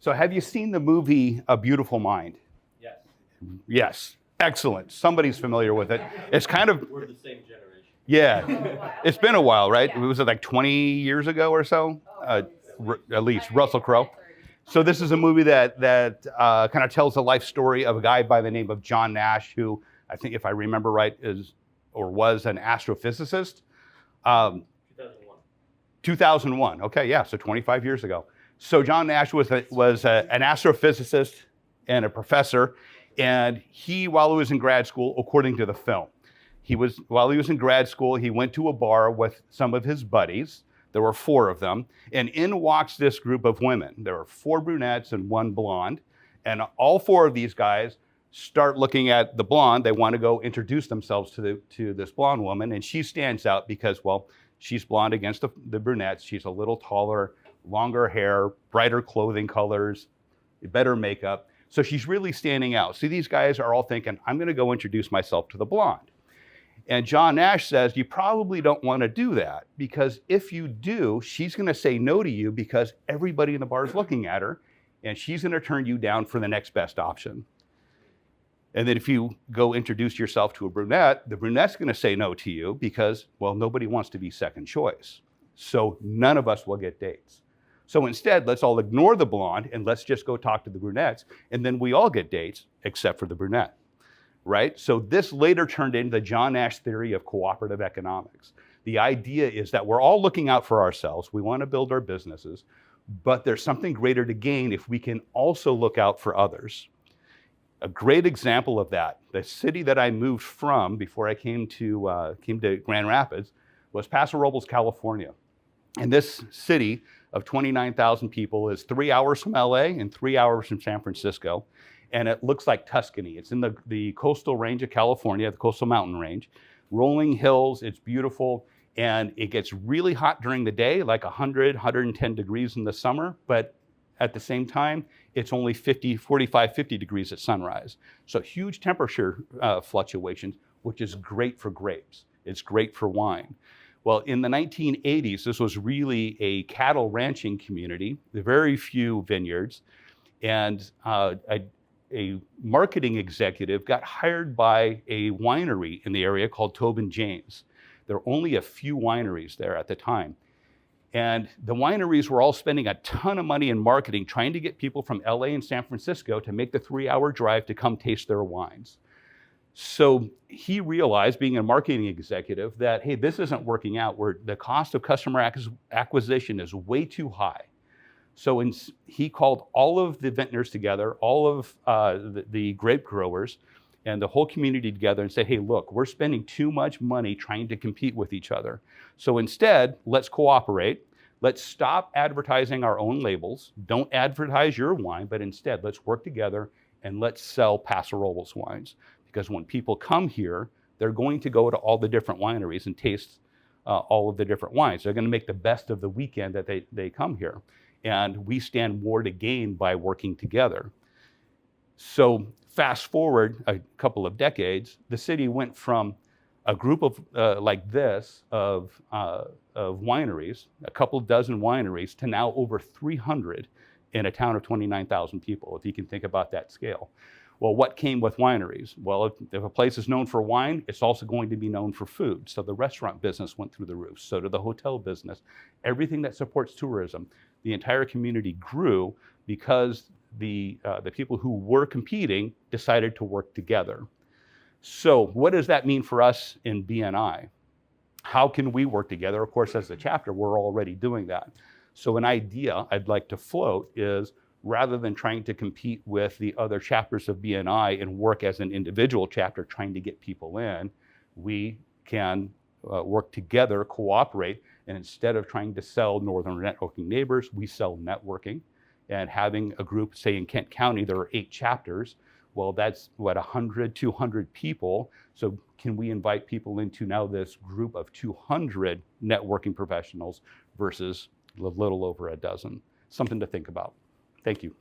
So have you seen the movie A Beautiful Mind? Yes. Yes. Excellent. Somebody's familiar with it. It's kind of... We're the same generation. Yeah. It's been a while, right? Was it like 20 years ago or so? At least, Russell Crowe. So this is a movie that kind of tells the life story of a guy by the name of John Nash, who I think, if I remember right, was an astrophysicist. 2001. 2001. Okay, yeah, so 25 years ago. So John Nash was an astrophysicist and a professor, and while he was in grad school, according to the film, while he was in grad school, he went to a bar with some of his buddies. There were 4 of them, and in walks this group of women. There were 4 brunettes and 1 blonde, and all 4 of these guys start looking at the blonde. They want to go introduce themselves to this blonde woman, and she stands out because, well, she's blonde against the brunettes. She's a little taller, longer hair, brighter clothing colors, better makeup. So she's really standing out. So these guys are all thinking, I'm going to go introduce myself to the blonde. And John Nash says, you probably don't want to do that, because if you do, she's going to say no to you because everybody in the bar is looking at her, and she's going to turn you down for the next best option. And then if you go introduce yourself to a brunette, the brunette's going to say no to you because, well, nobody wants to be second choice. So none of us will get dates. So instead, let's all ignore the blonde and let's just go talk to the brunettes, and then we all get dates except for the brunette. Right? So this later turned into the John Nash theory of cooperative economics. The idea is that we're all looking out for ourselves. We want to build our businesses, but there's something greater to gain if we can also look out for others. A great example of that, the city that I moved from before I came to Grand Rapids, was Paso Robles, California. And this city of 29,000 people is 3 hours from LA and 3 hours from San Francisco. And it looks like Tuscany. It's in the coastal range of California, the coastal mountain range. Rolling hills, it's beautiful, and it gets really hot during the day, like 100, 110 degrees in the summer, but at the same time, it's only 45, 50 degrees at sunrise. So huge temperature fluctuations, which is great for grapes. It's great for wine. Well, in the 1980s, this was really a cattle ranching community, very few vineyards, and a marketing executive got hired by a winery in the area called Tobin James. There were only a few wineries there at the time. And the wineries were all spending a ton of money in marketing, trying to get people from LA and San Francisco to make the 3-hour drive to come taste their wines. So he realized, being a marketing executive, that, hey, this isn't working out, where the cost of customer acquisition is way too high. So he called all of the vintners together, all of the grape growers, and the whole community together and said, hey, look, we're spending too much money trying to compete with each other. So instead, let's cooperate. Let's stop advertising our own labels. Don't advertise your wine, but instead, let's work together and let's sell Paso Robles wines. Because when people come here, they're going to go to all the different wineries and taste all of the different wines. They're going to make the best of the weekend that they come here. And we stand more to gain by working together. So fast forward a couple of decades, the city went from a group of like this of wineries, a couple dozen wineries, to now over 300 in a town of 29,000 people, if you can think about that scale. Well, what came with wineries? Well, if a place is known for wine, it's also going to be known for food. So the restaurant business went through the roof. So did the hotel business. Everything that supports tourism. The entire community grew because the people who were competing decided to work together. So what does that mean for us in BNI? How can we work together? Of course, as a chapter, we're already doing that. So an idea I'd like to float is, rather than trying to compete with the other chapters of BNI and work as an individual chapter trying to get people in, we can work together, cooperate, and instead of trying to sell Northern Networking Neighbors, we sell networking. And having a group, say in Kent County, there are 8 chapters. Well, that's what, 100, 200 people. So can we invite people into now this group of 200 networking professionals versus a little over a dozen? Something to think about. Thank you.